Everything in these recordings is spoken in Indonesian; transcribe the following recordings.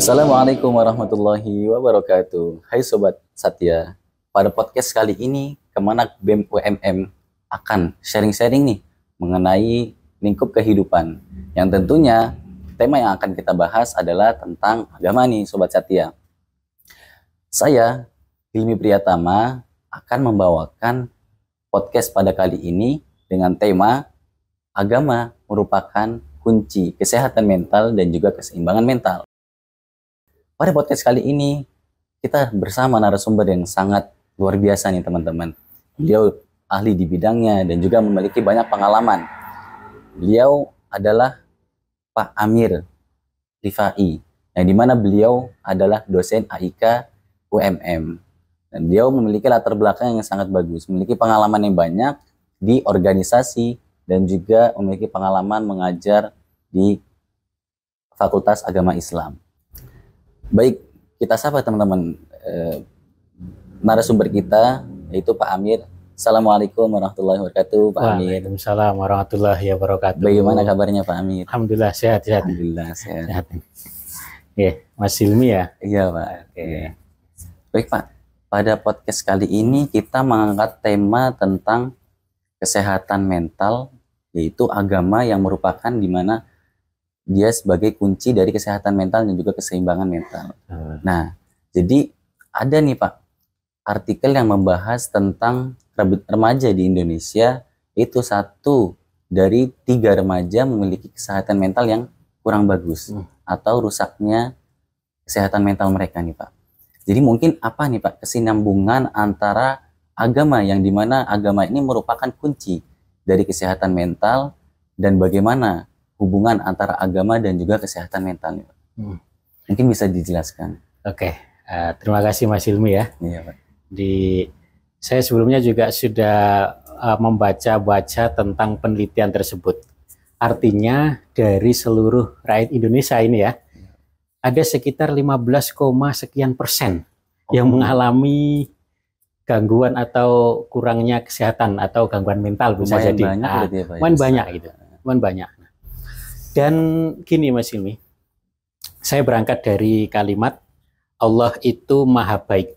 Assalamualaikum warahmatullahi wabarakatuh. Hai Sobat Satya, pada podcast kali ini Kemenak BEM UMM akan sharing-sharing nih mengenai lingkup kehidupan. Yang tentunya tema yang akan kita bahas adalah tentang agama nih Sobat Satya. Saya, Hilmi Priyatama, akan membawakan podcast pada kali ini dengan tema agama merupakan kunci kesehatan mental dan juga keseimbangan mental. Pada podcast kali ini, kita bersama narasumber yang sangat luar biasa nih teman-teman. Beliau ahli di bidangnya dan juga memiliki banyak pengalaman. Beliau adalah Pak Amir Rifai, yang dimana beliau adalah dosen AIK UMM. Dan beliau memiliki latar belakang yang sangat bagus, memiliki pengalaman yang banyak di organisasi dan juga memiliki pengalaman mengajar di Fakultas Agama Islam. Baik, kita sapa teman-teman narasumber kita, yaitu Pak Amir. Assalamualaikum warahmatullahi wabarakatuh, Pak Amir. Waalaikumsalam warahmatullahi wabarakatuh. Bagaimana kabarnya Pak Amir? Alhamdulillah sehat. Alhamdulillah sehat. Ya, Mas Hilmi ya. Iya Pak. Oke. Baik Pak, pada podcast kali ini kita mengangkat tema tentang kesehatan mental, yaitu agama yang merupakan dimana dia sebagai kunci dari kesehatan mental dan juga keseimbangan mental. Nah, jadi ada nih Pak, artikel yang membahas tentang remaja di Indonesia, itu 1 dari 3 remaja memiliki kesehatan mental yang kurang bagus atau rusaknya kesehatan mental mereka nih Pak. Jadi mungkin apa nih Pak kesinambungan antara agama yang dimana agama ini merupakan kunci dari kesehatan mental dan bagaimana hubungan antara agama dan juga kesehatan mental. Mungkin bisa dijelaskan. Oke, terima kasih Mas Hilmi ya. Iya Pak. Saya sebelumnya juga sudah membaca tentang penelitian tersebut. Artinya dari seluruh rakyat Indonesia ini ya, ada sekitar 15, sekian persen yang mengalami gangguan atau kurangnya kesehatan atau gangguan mental bisa jadi. Banyak gitu. Banyak. Dan gini Mas Hilmi, saya berangkat dari kalimat Allah itu maha baik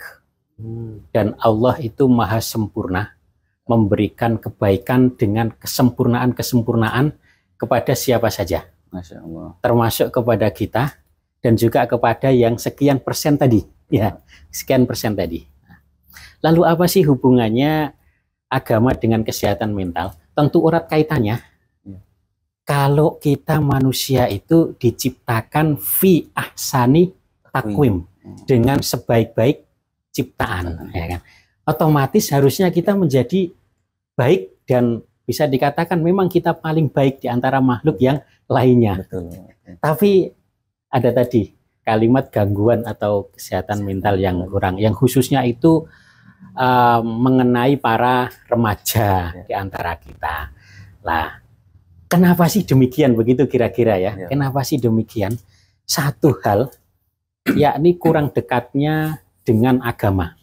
dan Allah itu maha sempurna, memberikan kebaikan dengan kesempurnaan kepada siapa saja. Masya Allah. Termasuk kepada kita dan juga kepada yang sekian persen tadi. Ya, sekian persen tadi. Lalu apa sih hubungannya agama dengan kesehatan mental? Tentu erat kaitannya. Kalau kita manusia itu diciptakan fi ahsani takwim, dengan sebaik-baik ciptaan, ya kan? Otomatis harusnya kita menjadi baik dan bisa dikatakan memang kita paling baik di antara makhluk yang lainnya. Betul. Tapi ada tadi kalimat gangguan atau kesehatan mental yang kurang, yang khususnya itu mengenai para remaja di antara kita. Lah, kenapa sih demikian begitu kira-kira ya? Kenapa sih demikian? Satu hal, yakni kurang dekatnya dengan agama.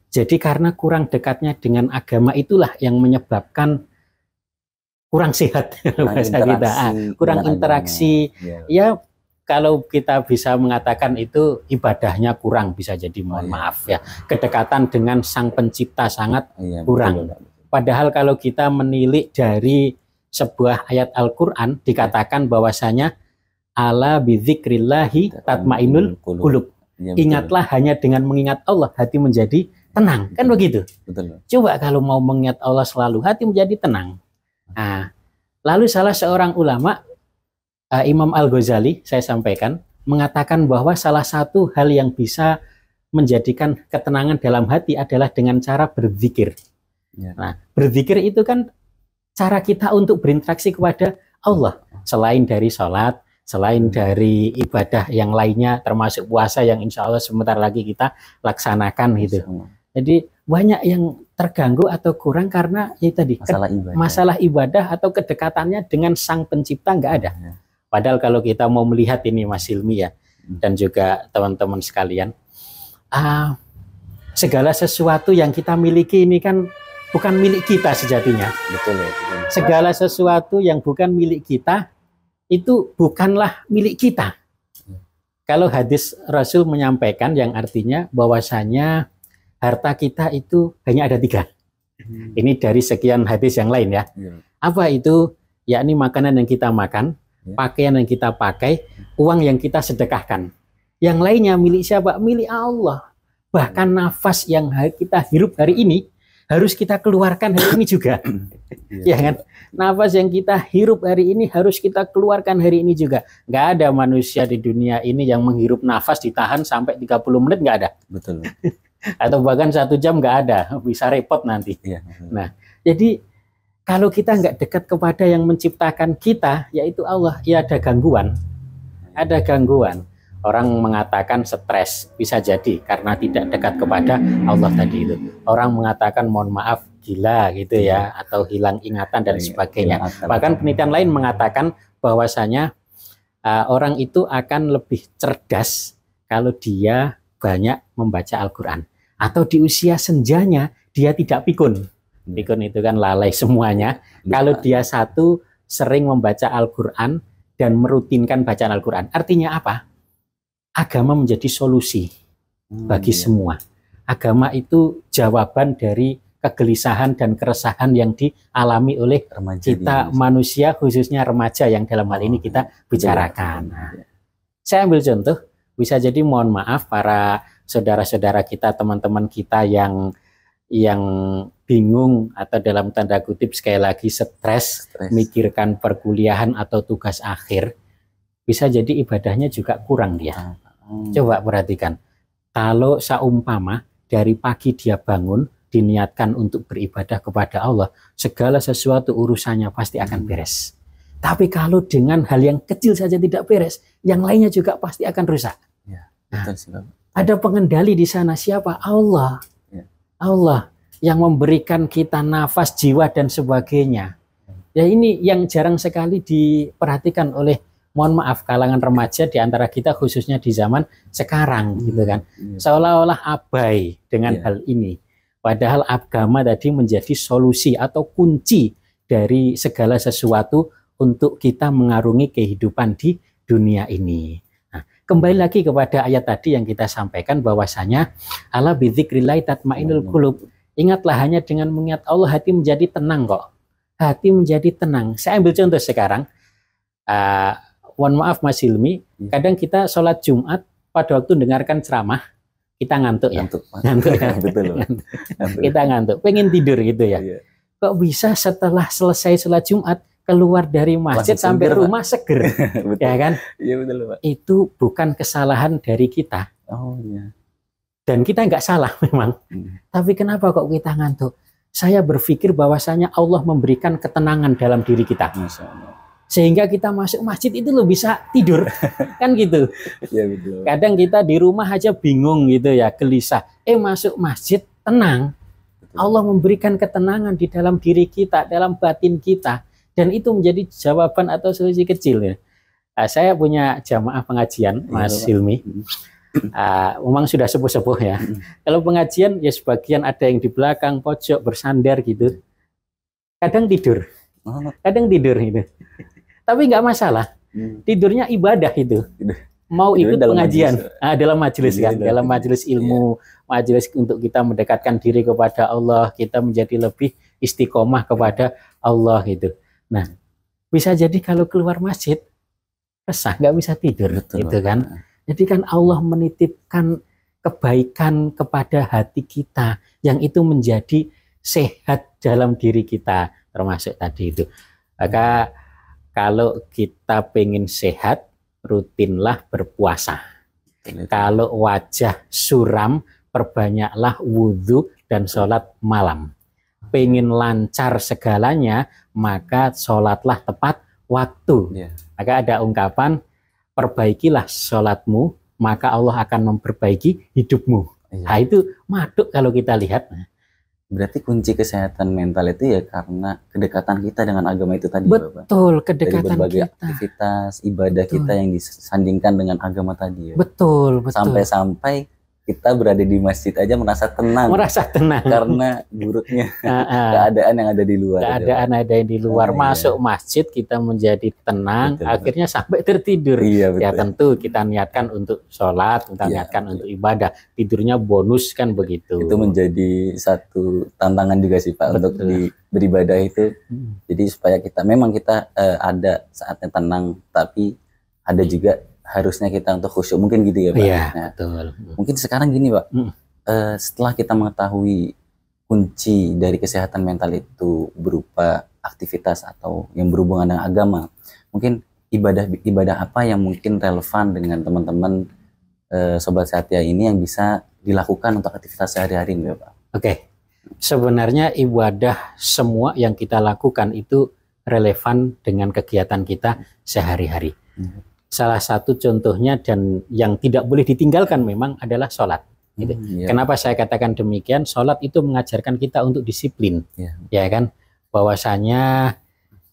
Jadi karena kurang dekatnya dengan agama itulah yang menyebabkan kurang sehat bahasa kita. Kurang interaksi. Ya kalau kita bisa mengatakan itu ibadahnya kurang, bisa jadi mohon maaf ya. Kedekatan dengan Sang Pencipta sangat kurang. Padahal kalau kita menilik dari sebuah ayat Al-Quran dikatakan bahwasanya ala bidzikrillahi tatmainul qulub. Ingatlah hanya dengan mengingat Allah hati menjadi tenang. Kan begitu? Betul. Coba kalau mau mengingat Allah selalu hati menjadi tenang. Nah, lalu salah seorang ulama Imam Al-Ghazali saya sampaikan mengatakan bahwa salah satu hal yang bisa menjadikan ketenangan dalam hati adalah dengan cara berzikir. Nah, berzikir itu kan cara kita untuk berinteraksi kepada Allah, selain dari sholat, selain dari ibadah yang lainnya, termasuk puasa yang insya Allah sebentar lagi kita laksanakan gitu. Jadi banyak yang terganggu atau kurang karena ya tadi masalah ibadah atau kedekatannya dengan Sang Pencipta nggak ada. Padahal kalau kita mau melihat ini Mas Hilmi ya, dan juga teman-teman sekalian, segala sesuatu yang kita miliki ini kan bukan milik kita sejatinya. Betul ya. Segala sesuatu yang bukan milik kita itu bukanlah milik kita. Kalau hadis Rasul menyampaikan yang artinya bahwasanya harta kita itu hanya ada 3. Ini dari sekian hadis yang lain ya. Apa itu? Yakni makanan yang kita makan, pakaian yang kita pakai, uang yang kita sedekahkan. Yang lainnya milik siapa? Milik Allah. Bahkan nafas yang kita hirup hari ini harus kita keluarkan hari ini juga. Ya kan? Nafas yang kita hirup hari ini harus kita keluarkan hari ini juga. Nggak ada manusia di dunia ini yang menghirup nafas ditahan sampai 30 menit, nggak ada. Betul. Atau bahkan 1 jam nggak ada, bisa repot nanti. Nah, jadi kalau kita nggak dekat kepada yang menciptakan kita, yaitu Allah, ya ada gangguan. Ada gangguan. Orang mengatakan stres, bisa jadi karena tidak dekat kepada Allah tadi itu. Orang mengatakan mohon maaf, gila gitu ya, atau hilang ingatan dan sebagainya. Bahkan penelitian lain mengatakan bahwasanya orang itu akan lebih cerdas kalau dia banyak membaca Al-Quran. Atau di usia senjanya dia tidak pikun. Pikun itu kan lalai semuanya. Kalau dia sering membaca Al-Quran dan merutinkan bacaan Al-Quran. Artinya apa? Agama menjadi solusi bagi semua. Agama itu jawaban dari kegelisahan dan keresahan yang dialami oleh kita manusia, khususnya remaja yang dalam hal ini kita bicarakan. Nah, saya ambil contoh, bisa jadi mohon maaf para saudara-saudara kita, teman-teman kita yang bingung atau dalam tanda kutip sekali lagi stres, mikirkan perkuliahan atau tugas akhir, bisa jadi ibadahnya juga kurang dia. Coba perhatikan, kalau seumpama dari pagi dia bangun, diniatkan untuk beribadah kepada Allah, segala sesuatu urusannya pasti akan beres. Tapi kalau dengan hal yang kecil saja tidak beres, yang lainnya juga pasti akan rusak. Nah, ada pengendali di sana, siapa? Allah. Allah yang memberikan kita nafas, jiwa dan sebagainya. Ya ini yang jarang sekali diperhatikan oleh, mohon maaf, kalangan remaja di antara kita, khususnya di zaman sekarang gitu kan. Seolah-olah abai dengan hal ini. Padahal agama tadi menjadi solusi atau kunci dari segala sesuatu untuk kita mengarungi kehidupan di dunia ini. Nah, kembali lagi kepada ayat tadi yang kita sampaikan bahwasanya ala bidzikrillah tatmainnul qulub. Ingatlah, hanya dengan mengingat Allah hati menjadi tenang kok. Hati menjadi tenang. Saya ambil contoh sekarang. Mohon maaf Mas Hilmi, kadang kita sholat Jumat pada waktu dengarkan ceramah, kita ngantuk ya. Ngantuk ya. Betul. Ngantuk. Kita ngantuk, pengen tidur gitu ya. Kok bisa setelah selesai sholat Jumat keluar dari masjid sampai rumah seger, ya kan? Iya betul Pak. Itu bukan kesalahan dari kita. Oh iya. Dan kita nggak salah memang. Tapi kenapa kok kita ngantuk? Saya berpikir bahwasanya Allah memberikan ketenangan dalam diri kita. Masya Allah. Sehingga kita masuk masjid itu lo bisa tidur, kan gitu. Ya, betul. Kadang kita di rumah aja bingung gitu ya, gelisah. Masuk masjid tenang. Betul. Allah memberikan ketenangan di dalam diri kita, dalam batin kita. Dan itu menjadi jawaban atau solusi kecil ya. Saya punya jamaah pengajian, Mas Hilmi. Memang sudah sepuh-sepuh ya. Kalau pengajian ya sebagian ada yang di belakang pojok bersandar gitu. Kadang tidur gitu. Tapi nggak masalah. Tidurnya ibadah itu. Mau ikut pengajian dalam majelis kan, dalam majelis ilmu, majelis untuk kita mendekatkan diri kepada Allah, kita menjadi lebih istiqomah kepada Allah gitu. Nah, bisa jadi kalau keluar masjid resah, nggak bisa tidur. Betul, gitu kan. Jadi kan Allah menitipkan kebaikan kepada hati kita yang itu menjadi sehat dalam diri kita, termasuk tadi itu. Maka kalau kita pengen sehat, rutinlah berpuasa. Kalau wajah suram, perbanyaklah wudhu dan sholat malam. Pengen lancar segalanya, maka sholatlah tepat waktu. Maka ada ungkapan, perbaikilah sholatmu, maka Allah akan memperbaiki hidupmu. Nah itu maduk kalau kita lihat. Berarti kunci kesehatan mental itu ya karena kedekatan kita dengan agama itu tadi. Betul, Bapak. Kedekatan dari berbagai kita. Aktivitas, ibadah kita yang disandingkan dengan agama tadi ya. Betul. Sampai-sampai kita berada di masjid aja merasa tenang merasa tenang karena buruknya Ah, keadaan yang ada di luar. keadaan ada yang di luar. Oh, Masuk masjid kita menjadi tenang, Betul. akhirnya sampai tertidur. Iya Ya betul. tentu kita niatkan untuk sholat, kita Iya, niatkan betul. untuk ibadah, tidurnya bonus kan begitu. Itu menjadi satu tantangan juga sih Pak untuk Betul. beribadah itu. Hmm. Jadi supaya kita memang kita ada saatnya tenang, tapi ada juga harusnya kita untuk khusyuk, mungkin gitu ya Pak. Iya, Nah, betul. mungkin sekarang gini Pak, Hmm. Setelah kita mengetahui kunci dari kesehatan mental itu berupa aktivitas atau yang berhubungan dengan agama, mungkin ibadah apa yang mungkin relevan dengan teman-teman Sobat Satya ini yang bisa dilakukan untuk aktivitas sehari-hari nih Pak? Oke, sebenarnya ibadah semua yang kita lakukan itu relevan dengan kegiatan kita sehari-hari. Hmm. Salah satu contohnya dan yang tidak boleh ditinggalkan memang adalah sholat. Gitu. Iya. Kenapa saya katakan demikian? Sholat itu mengajarkan kita untuk disiplin, Iya. ya kan? Bahwasanya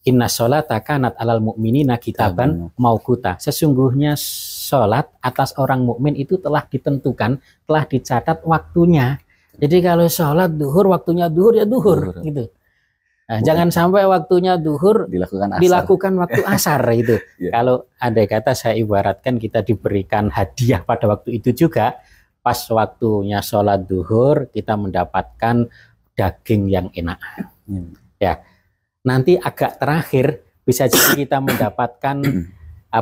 inna sholata kanat alal mu'minina kitaban mauquta. Sesungguhnya sholat atas orang mukmin itu telah ditentukan, telah dicatat waktunya. Jadi kalau sholat duhur, waktunya duhur ya duhur, Duhur. gitu. Nah, jangan sampai waktunya duhur Dilakukan asar. dilakukan waktu asar gitu. Iya. Kalau andai kata saya ibaratkan kita diberikan hadiah pada waktu itu juga, pas waktunya sholat duhur kita mendapatkan daging yang enak. Hmm. Ya, nanti agak terakhir bisa jadi kita mendapatkan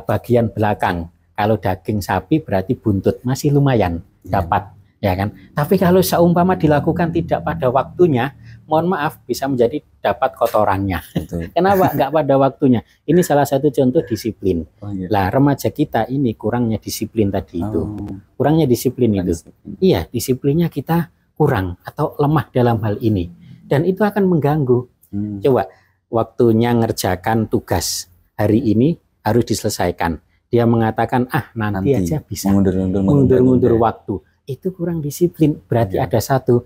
bagian belakang. Kalau daging sapi berarti buntut masih lumayan dapat, ya kan? Tapi kalau seumpama dilakukan tidak pada waktunya, mohon maaf bisa menjadi dapat kotorannya. Betul. Kenapa nggak pada waktunya? Ini salah satu contoh disiplin. Oh, iya. Lah remaja kita ini kurangnya disiplin tadi itu, Oh, kurangnya disiplin itu. disiplin. Iya, disiplinnya kita kurang atau lemah dalam hal ini, dan itu akan mengganggu. Hmm. Coba waktunya ngerjakan tugas hari ini harus diselesaikan. Dia mengatakan nanti aja bisa. Mundur-mundur waktu. Itu kurang disiplin. Berarti Iya. ada satu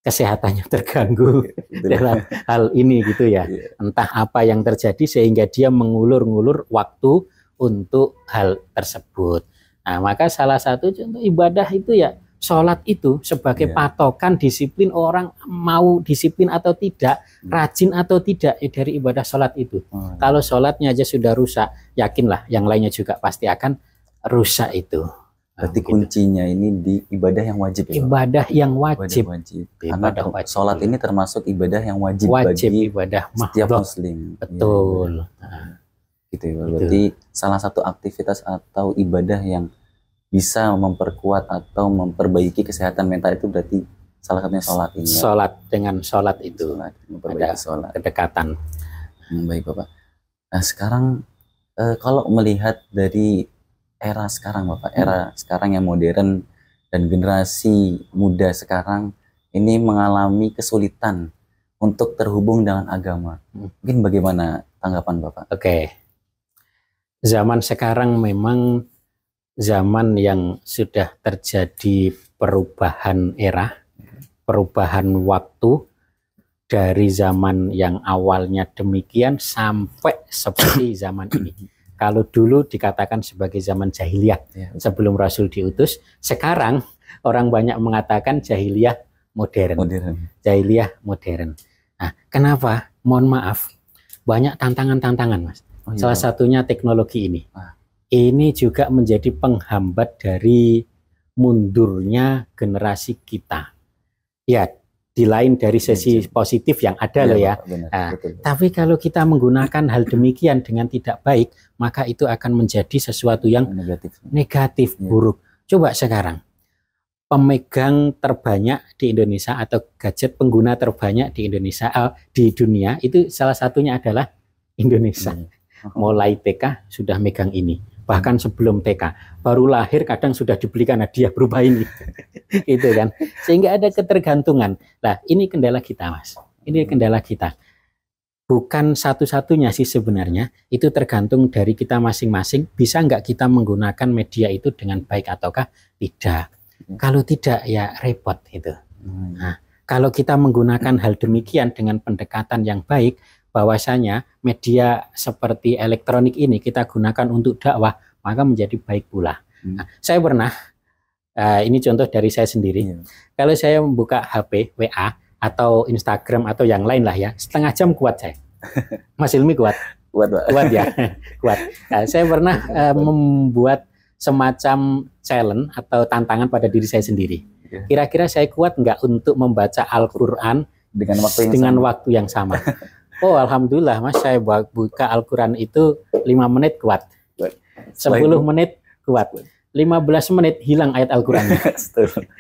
kesehatannya terganggu Betul. dalam hal ini gitu ya. Iya. Entah apa yang terjadi sehingga dia mengulur-ngulur waktu untuk hal tersebut. Nah, maka salah satu contoh ibadah itu ya sholat itu sebagai Iya. patokan disiplin orang mau disiplin atau tidak, rajin atau tidak dari ibadah sholat itu. Oh, Kalau sholatnya aja sudah rusak, yakinlah yang lainnya juga pasti akan rusak itu. berarti Gitu. kuncinya ini di ibadah yang wajib ya Pak? Ibadah yang Ibadah wajib, wajib. Ibadah Karena wajib. sholat ini termasuk ibadah yang wajib, wajib bagi ibadah setiap mahdhah. muslim. Betul. Iya, Nah, gitu ya. Berarti salah satu aktivitas atau ibadah yang bisa memperkuat atau memperbaiki kesehatan mental itu berarti salah satunya sholat ini. Ya? sholat dengan sholat itu Sholat, memperbaiki sholat. kedekatan. Baik Bapak. Nah sekarang kalau melihat dari era sekarang Bapak, era sekarang yang modern dan generasi muda sekarang ini mengalami kesulitan untuk terhubung dengan agama. Mungkin bagaimana tanggapan Bapak? Oke. Zaman sekarang memang zaman yang sudah terjadi perubahan era, perubahan waktu dari zaman yang awalnya demikian sampai seperti zaman ini. Kalau dulu dikatakan sebagai zaman jahiliyah Ya, sebelum Rasul diutus, sekarang orang banyak mengatakan jahiliyah modern. modern. Jahiliyah modern. Nah, kenapa? Mohon maaf, banyak tantangan-tantangan, Mas. Oh, iya, Salah Pak. satunya teknologi ini. Ah. Ini juga menjadi penghambat dari mundurnya generasi kita. Ya, di lain dari sisi positif yang ada loh ya. Pak, benar, Nah, betul. Tapi kalau kita menggunakan hal demikian dengan tidak baik, maka itu akan menjadi sesuatu yang Negatif. negatif, Ya. buruk. Coba sekarang, pemegang terbanyak di Indonesia atau gadget pengguna terbanyak di Indonesia, di dunia, itu salah satunya adalah Indonesia. Mulai TK sudah megang ini. Bahkan sebelum TK, baru lahir kadang sudah dibelikan hadiah berupa ini. Itu kan. Sehingga ada ketergantungan. Nah, ini kendala kita, Mas. Ini kendala kita. Bukan satu-satunya sih sebenarnya, itu tergantung dari kita masing-masing. Bisa nggak kita menggunakan media itu dengan baik ataukah tidak. Kalau tidak, ya repot itu. Nah, kalau kita menggunakan hal demikian dengan pendekatan yang baik, bahwasanya media seperti elektronik ini kita gunakan untuk dakwah, maka menjadi baik pula. Nah, saya pernah Ini contoh dari saya sendiri. Iya. Kalau saya membuka HP, WA, atau Instagram, atau yang lain lah ya, setengah jam kuat saya. Mas Hilmi kuat? Kuat, Pak. Kuat ya? Kuat. Saya pernah membuat semacam challenge atau tantangan pada diri saya sendiri. Iya. Kira-kira saya kuat nggak untuk membaca Al-Quran dengan waktu yang sama. Oh, alhamdulillah Mas, saya buka Al-Quran itu 5 menit kuat. 10 menit kuat. 15 menit hilang ayat Al-Qurannya.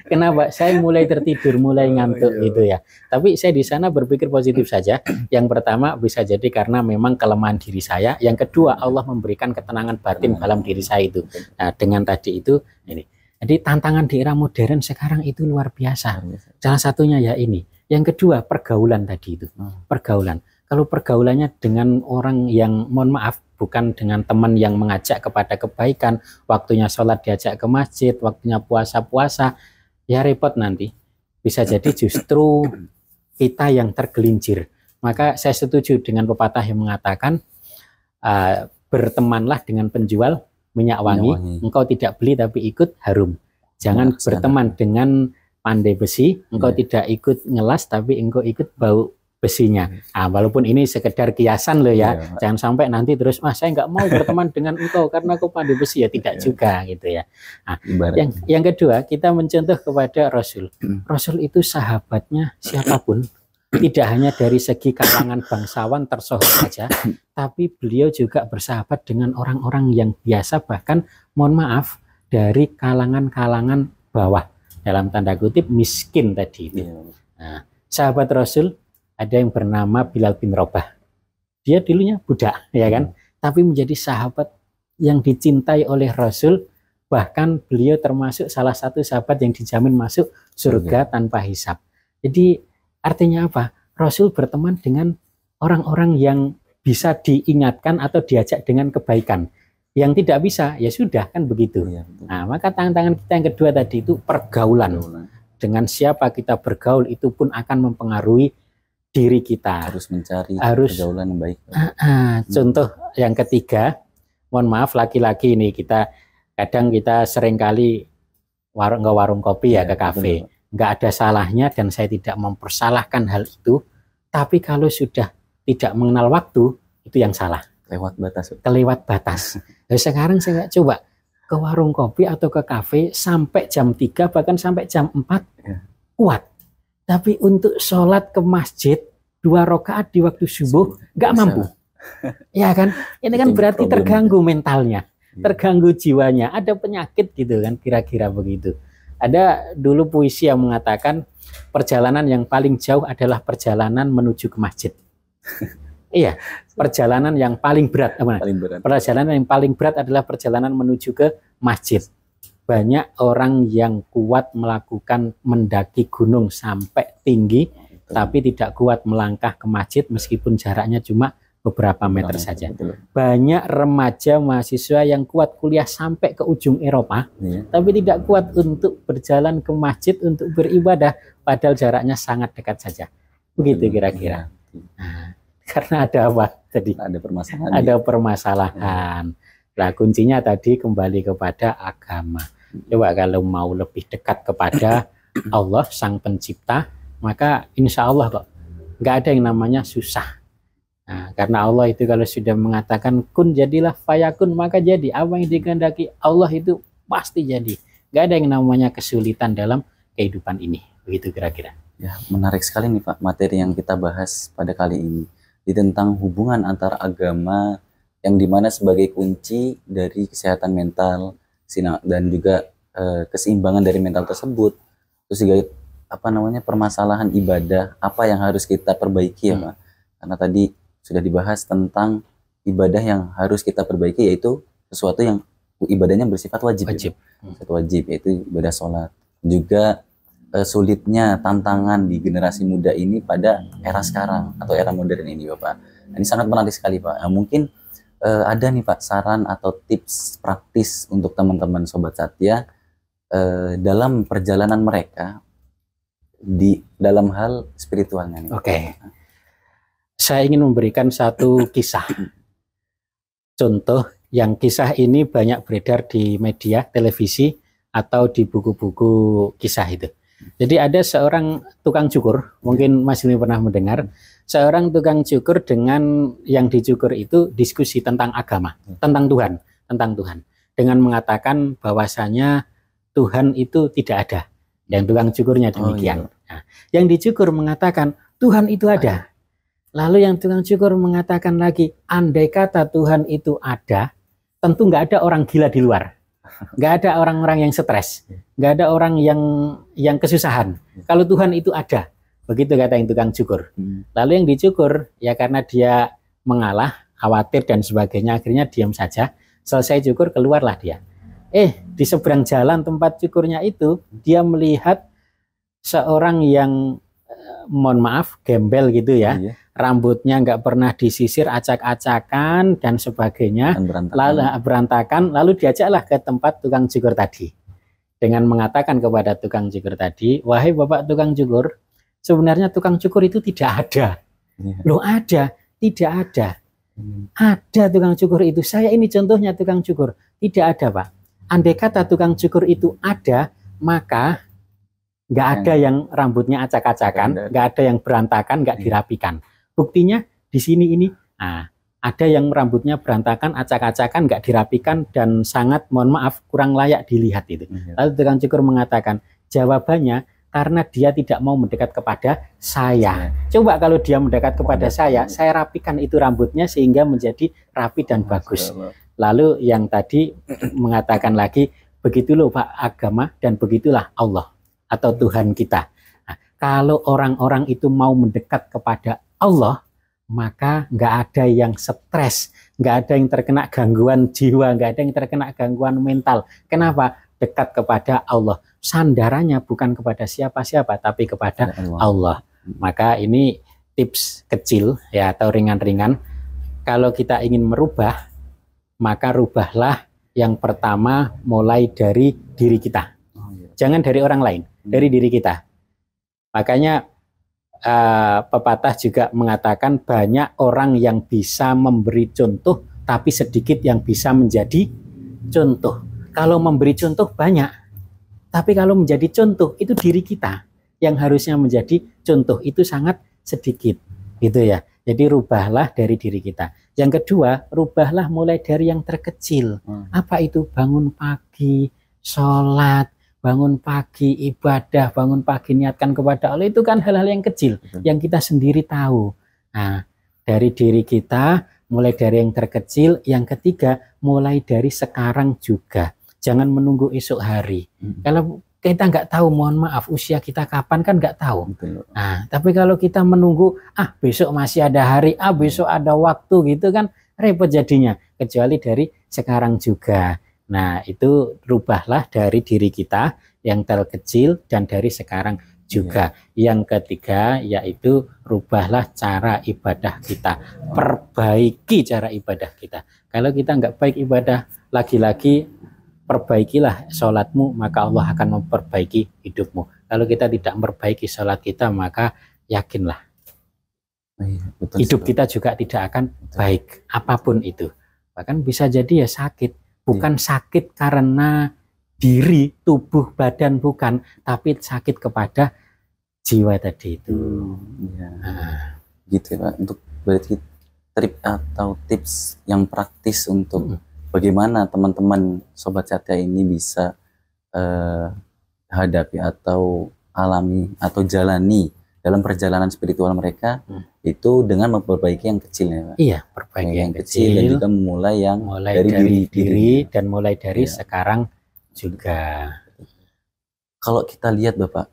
Kenapa? Saya mulai tertidur, mulai ngantuk gitu ya. Tapi saya di sana berpikir positif saja. Yang pertama bisa jadi karena memang kelemahan diri saya. Yang kedua, Allah memberikan ketenangan batin dalam diri saya itu. Nah, dengan tadi itu ini. Jadi tantangan di era modern sekarang itu luar biasa. Salah satunya ya ini. Yang kedua, pergaulan tadi itu. Pergaulan. Kalau pergaulannya dengan orang yang, mohon maaf, bukan dengan teman yang mengajak kepada kebaikan, waktunya sholat diajak ke masjid, waktunya puasa-puasa, ya repot nanti. Bisa jadi justru kita yang tergelincir. Maka saya setuju dengan pepatah yang mengatakan, bertemanlah dengan penjual minyak wangi, engkau tidak beli tapi ikut harum. Jangan berteman dengan pandai besi, engkau tidak ikut ngelas tapi engkau ikut bau besinya. Walaupun ini sekedar kiasan loh ya, jangan sampai nanti terus, saya nggak mau berteman dengan engkau karena kau pandai besi, ya tidak juga gitu ya. Yang kedua, kita mencontoh kepada Rasul. Rasul itu sahabatnya siapapun, tidak hanya dari segi kalangan bangsawan tersohor saja, tapi beliau juga bersahabat dengan orang-orang yang biasa, bahkan mohon maaf dari kalangan-kalangan bawah, dalam tanda kutip miskin tadi itu. Nah, sahabat Rasul ada yang bernama Bilal bin Rabah. Dia dulunya budak, ya kan? Tapi menjadi sahabat yang dicintai oleh Rasul. Bahkan beliau termasuk salah satu sahabat yang dijamin masuk surga tanpa hisab. Jadi artinya apa? Rasul berteman dengan orang-orang yang bisa diingatkan atau diajak dengan kebaikan. Yang tidak bisa, ya sudah, kan begitu. Nah, maka tantangan kita yang kedua tadi itu pergaulan. Dengan siapa kita bergaul itu pun akan mempengaruhi diri kita. Harus mencari pergaulan yang baik. Contoh yang ketiga, mohon maaf laki-laki ini, kadang kita seringkali warung kopi ya, ke kafe. Nggak ada salahnya dan saya tidak mempersalahkan hal itu. Tapi kalau sudah tidak mengenal waktu, itu yang salah. Kelewat batas. Nah, sekarang saya nggak coba ke warung kopi atau ke kafe sampai jam 3 bahkan sampai jam 4 kuat. Tapi untuk sholat ke masjid 2 rakaat di waktu subuh nggak mampu. Ya kan? Ini kan berarti terganggu mentalnya, terganggu jiwanya, ada penyakit gitu kan, kira-kira begitu. Ada dulu puisi yang mengatakan perjalanan yang paling jauh adalah perjalanan menuju ke masjid. Iya, perjalanan yang paling berat. Perjalanan yang paling berat adalah perjalanan menuju ke masjid. Banyak orang yang kuat melakukan mendaki gunung sampai tinggi, tapi tidak kuat melangkah ke masjid meskipun jaraknya cuma beberapa meter saja. Banyak remaja mahasiswa yang kuat kuliah sampai ke ujung Eropa, tapi tidak kuat untuk berjalan ke masjid untuk beribadah, padahal jaraknya sangat dekat saja. Begitu kira-kira. Nah, karena ada apa tadi? Ada permasalahan. Nah, kuncinya tadi kembali kepada agama. Coba kalau mau lebih dekat kepada Allah Sang Pencipta, maka insya Allah kok nggak ada yang namanya susah. Nah, karena Allah itu kalau sudah mengatakan kun jadilah fayakun, maka jadi. Apa yang dikehendaki Allah itu pasti jadi. Nggak ada yang namanya kesulitan dalam kehidupan ini. Begitu kira-kira. Ya, menarik sekali nih Pak materi yang kita bahas pada kali ini. Tentang hubungan antara agama yang dimana sebagai kunci dari kesehatan mental dan juga keseimbangan dari mental tersebut, terus juga permasalahan ibadah apa yang harus kita perbaiki ya Pak, karena tadi sudah dibahas tentang ibadah yang harus kita perbaiki, yaitu sesuatu yang ibadahnya bersifat wajib. Wajib yaitu ibadah sholat. Juga sulitnya tantangan di generasi muda ini pada era sekarang atau era modern ini Bapak. Ini sangat menarik sekali Pak. Mungkin ada nih Pak saran atau tips praktis untuk teman-teman Sobat Satya dalam perjalanan mereka di dalam hal spiritualnya nih. Oke. Saya ingin memberikan satu kisah. Contoh yang kisah ini banyak beredar di media televisi, atau di buku-buku kisah itu. Jadi ada seorang tukang cukur, mungkin Mas Hilmi pernah mendengar, seorang tukang cukur dengan yang dicukur itu diskusi tentang agama, tentang Tuhan, dengan mengatakan bahwasanya Tuhan itu tidak ada. Dan tukang cukurnya demikian. Nah, yang dicukur mengatakan Tuhan itu ada. Lalu yang tukang cukur mengatakan lagi, andai kata Tuhan itu ada, tentu nggak ada orang gila di luar. Nggak ada orang-orang yang stres, nggak ada orang yang kesusahan. Kalau Tuhan itu ada, begitu kata yang tukang cukur. Lalu yang dicukur ya karena dia mengalah, khawatir dan sebagainya, akhirnya diam saja. Selesai cukur keluarlah dia. Di seberang jalan tempat cukurnya itu dia melihat seorang yang mohon maaf gembel gitu ya. Rambutnya nggak pernah disisir, acak-acakan dan sebagainya, berantakan, lalu diajaklah ke tempat tukang cukur tadi dengan mengatakan kepada tukang cukur tadi, wahai bapak tukang cukur, sebenarnya tukang cukur itu tidak ada. Loh ada, tidak ada. Ada tukang cukur itu, saya ini contohnya tukang cukur, tidak ada pak. Andai kata tukang cukur itu ada, maka nggak ada yang rambutnya acak-acakan, nggak ada yang berantakan, nggak dirapikan. Buktinya di sini ini, ada yang rambutnya berantakan, acak-acakan, nggak dirapikan dan sangat mohon maaf kurang layak dilihat itu. Lalu tukang cukur mengatakan jawabannya karena dia tidak mau mendekat kepada saya. Coba kalau dia mendekat kepada saya rapikan itu rambutnya sehingga menjadi rapi dan bagus. Lalu yang tadi mengatakan lagi, begitu loh Pak agama dan begitulah Allah atau Tuhan kita. Nah, kalau orang-orang itu mau mendekat kepada Allah, maka nggak ada yang stres, nggak ada yang terkena gangguan jiwa, nggak ada yang terkena gangguan mental. Kenapa? Dekat kepada Allah. Sandarannya bukan kepada siapa-siapa, tapi kepada Allah. Maka ini tips kecil ya atau ringan-ringan. Kalau kita ingin merubah, maka rubahlah yang pertama mulai dari diri kita. Jangan dari orang lain, dari diri kita. Makanya pepatah juga mengatakan banyak orang yang bisa memberi contoh tapi sedikit yang bisa menjadi contoh. Kalau memberi contoh banyak, tapi kalau menjadi contoh itu diri kita yang harusnya menjadi contoh itu sangat sedikit, gitu ya. Jadi rubahlah dari diri kita. Yang kedua, rubahlah mulai dari yang terkecil. Apa itu? Bangun pagi, sholat, bangun pagi ibadah, bangun pagi niatkan kepada Allah, itu kan hal-hal yang kecil yang kita sendiri tahu. Nah, dari diri kita, mulai dari yang terkecil. Yang ketiga, mulai dari sekarang juga. Jangan menunggu esok hari. Kalau kita nggak tahu, mohon maaf, usia kita kapan kan nggak tahu. Nah, tapi kalau kita menunggu, besok masih ada hari, besok ada waktu gitu kan, repot jadinya. Kecuali dari sekarang juga. Nah, itu rubahlah dari diri kita yang terkecil dan dari sekarang juga. Yang ketiga yaitu rubahlah cara ibadah kita. Perbaiki cara ibadah kita. Kalau kita nggak baik ibadah, lagi-lagi perbaikilah sholatmu, maka Allah akan memperbaiki hidupmu. Kalau kita tidak memperbaiki sholat kita, maka yakinlah hidup kita juga tidak akan baik. Apapun itu. Bahkan bisa jadi ya sakit. Bukan sakit karena diri, tubuh, badan, bukan, tapi sakit kepada jiwa tadi itu. Gitu ya Pak. Untuk berarti trip atau tips yang praktis untuk bagaimana teman-teman Sobat Satya ini bisa hadapi atau alami atau jalani dalam perjalanan spiritual mereka itu dengan memperbaiki yang kecilnya Pak. Iya, perbaiki yang kecil dan juga mulai dari diri dan mulai dari sekarang juga. Kalau kita lihat Bapak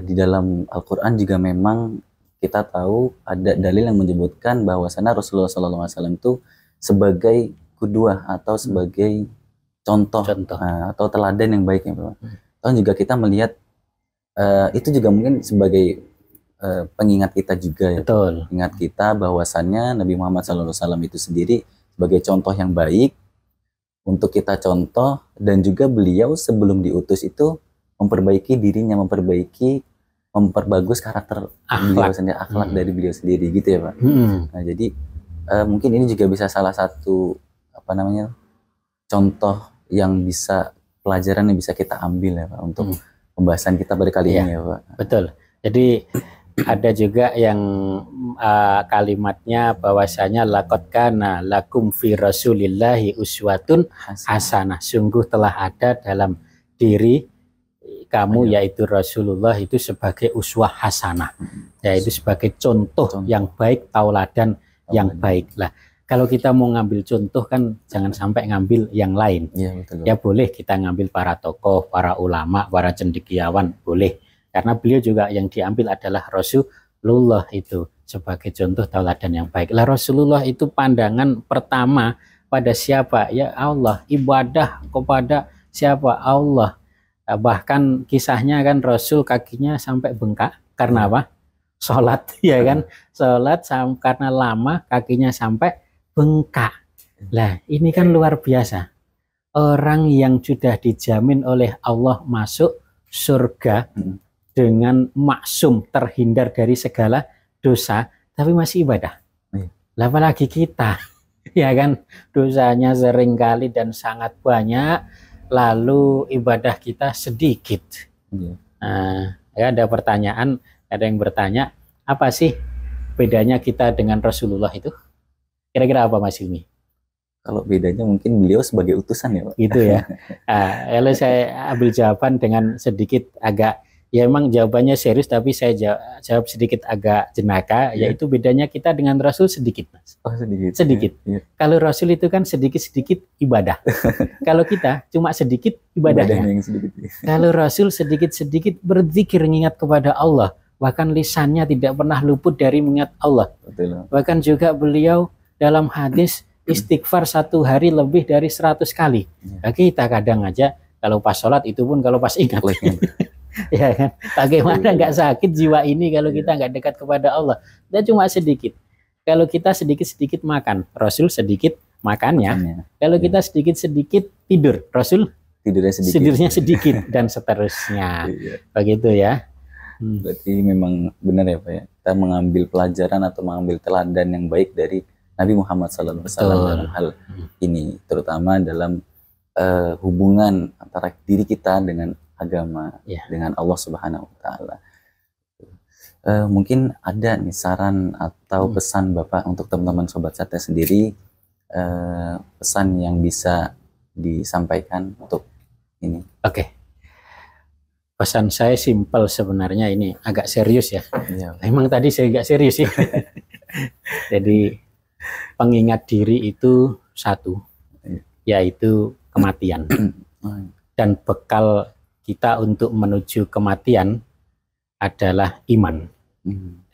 di dalam Al-Quran juga memang kita tahu ada dalil yang menyebutkan bahwasanya Rasulullah SAW itu sebagai kedua atau sebagai contoh. Atau teladan yang baik ya Bapak. Dan juga kita melihat itu juga mungkin sebagai pengingat kita juga ya. Betul. Ingat kita bahwasannya Nabi Muhammad SAW itu sendiri sebagai contoh yang baik untuk kita contoh, dan juga beliau sebelum diutus itu memperbaiki dirinya, memperbagus karakter beliau sendiri, akhlak dari beliau sendiri gitu ya Pak. Nah jadi mungkin ini juga bisa salah satu contoh yang bisa pelajaran yang bisa kita ambil ya Pak untuk pembahasan kita pada kali ini ya Pak. Betul. Jadi ada juga yang kalimatnya bahwasanya laqad kana lakum fi rasulillahi uswatun hasanah. Sungguh telah ada dalam diri kamu yaitu Rasulullah itu sebagai uswah hasanah, yaitu sebagai contoh yang baik, tauladan yang baik. Lah, kalau kita mau ngambil contoh kan jangan sampai ngambil yang lain. Ya boleh kita ngambil para tokoh, para ulama, para cendekiawan, boleh. Karena beliau juga yang diambil adalah Rasulullah itu sebagai contoh tauladan yang baik. Lah Rasulullah itu pandangan pertama pada siapa? Ya Allah, ibadah kepada siapa? Allah. Bahkan kisahnya kan Rasul kakinya sampai bengkak karena apa? Sholat, ya kan? Sholat karena lama kakinya sampai bengkak. Lah ini kan luar biasa. Orang yang sudah dijamin oleh Allah masuk surga dengan maksum, terhindar dari segala dosa, tapi masih ibadah. Lah apalagi kita, ya kan, dosanya sering kali dan sangat banyak, lalu ibadah kita sedikit. Nah, ya ada pertanyaan, ada yang bertanya, apa sih bedanya kita dengan Rasulullah itu? Kira-kira apa Mas Hilmi? Kalau bedanya mungkin beliau sebagai utusan ya Pak. Gitu ya. Kalau saya ambil jawaban dengan sedikit agak, ya emang jawabannya serius tapi saya jawab sedikit agak jenaka, yaitu bedanya kita dengan Rasul sedikit Mas. Oh sedikit. Sedikit. Kalau Rasul itu kan sedikit-sedikit ibadah. Kalau kita cuma sedikit ibadahnya. Kalau Rasul sedikit-sedikit berzikir mengingat kepada Allah. Bahkan lisannya tidak pernah luput dari mengingat Allah. Betul. Bahkan juga beliau dalam hadis istighfar 1 hari lebih dari 100 kali. Nah, kita kadang aja kalau pas sholat itu pun kalau pas ingat. Ya kan? Bagaimana nggak sakit jiwa ini kalau kita nggak dekat kepada Allah? Dan cuma sedikit. Kalau kita sedikit-sedikit makan, Rasul sedikit makannya. Kalau kita sedikit-sedikit tidur, Rasul tidurnya sedikit dan seterusnya. Begitu ya. Berarti memang benar ya Pak ya. Kita mengambil pelajaran atau mengambil teladan yang baik dari Nabi Muhammad SAW dalam hal ini, terutama dalam hubungan antara diri kita dengan agama, dengan Allah Subhanahu Wa Taala. Mungkin ada nih saran atau pesan Bapak untuk teman-teman Sobat Satya sendiri, pesan yang bisa disampaikan untuk ini. Oke. Pesan saya simpel sebenarnya, ini agak serius ya. Memang tadi saya agak serius ya. Jadi pengingat diri itu satu, yaitu kematian. Dan bekal kita untuk menuju kematian adalah iman.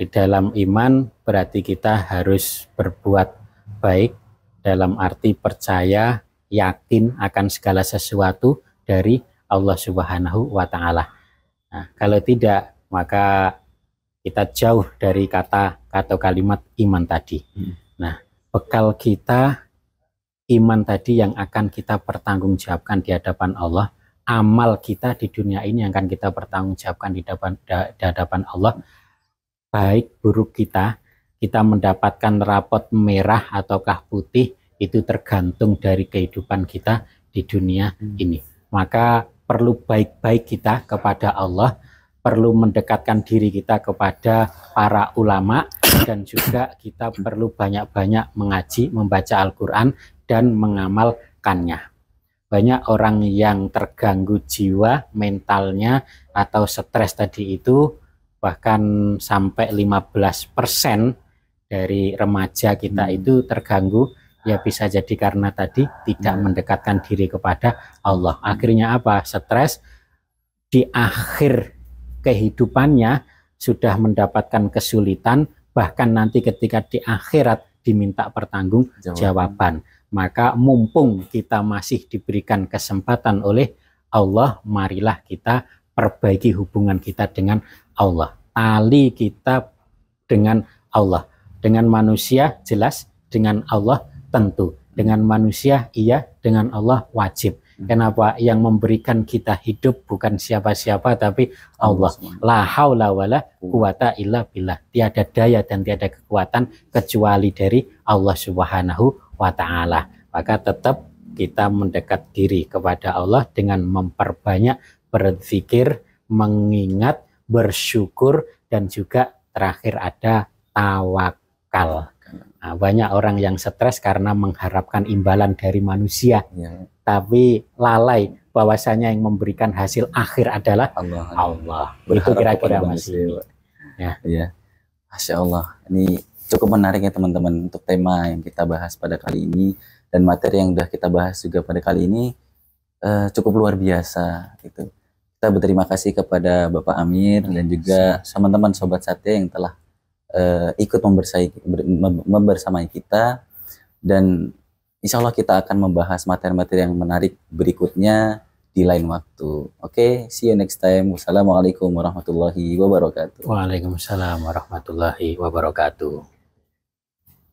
Di dalam iman berarti kita harus berbuat baik dalam arti percaya, yakin akan segala sesuatu dari Allah Subhanahu wa Ta'ala. Nah, kalau tidak, maka kita jauh dari kata atau kalimat iman tadi. Nah, bekal kita iman tadi yang akan kita pertanggungjawabkan di hadapan Allah, amal kita di dunia ini yang akan kita pertanggungjawabkan di hadapan Allah, baik buruk kita mendapatkan rapot merah ataukah putih, itu tergantung dari kehidupan kita di dunia ini. Maka perlu baik-baik kita kepada Allah, perlu mendekatkan diri kita kepada para ulama, dan juga kita perlu banyak-banyak mengaji, membaca Al-Quran, dan mengamalkannya. Banyak orang yang terganggu jiwa, mentalnya, atau stres tadi itu, bahkan sampai 15% dari remaja kita itu terganggu, ya bisa jadi karena tadi tidak mendekatkan diri kepada Allah. Akhirnya apa? Stres, di akhir kehidupannya sudah mendapatkan kesulitan, bahkan nanti ketika di akhirat diminta pertanggungjawaban. Maka mumpung kita masih diberikan kesempatan oleh Allah, marilah kita perbaiki hubungan kita dengan Allah. Tali kita dengan Allah. Dengan manusia jelas, dengan Allah tentu. Dengan manusia iya, dengan Allah wajib. Kenapa? Yang memberikan kita hidup bukan siapa-siapa tapi Allah. La haula wala quwata illa billah. Tiada daya dan tiada kekuatan kecuali dari Allah Subhanahu wa Ta'ala. Maka tetap kita mendekat diri kepada Allah dengan memperbanyak berzikir, mengingat, bersyukur, dan juga terakhir ada tawakal. Nah, banyak orang yang stres karena mengharapkan imbalan dari manusia, tapi lalai bahwasanya yang memberikan hasil akhir adalah Allah. Itu kira-kira masih. Ya, Masya Allah. Ini cukup menarik ya teman-teman untuk tema yang kita bahas pada kali ini, dan materi yang sudah kita bahas juga pada kali ini cukup luar biasa gitu. Kita berterima kasih kepada Bapak Amir dan juga teman-teman Sobat Satya yang telah ikut membersamai kita, dan insya Allah kita akan membahas materi-materi yang menarik berikutnya di lain waktu. Oke, see you next time. Wassalamualaikum warahmatullahi wabarakatuh. Waalaikumsalam warahmatullahi wabarakatuh.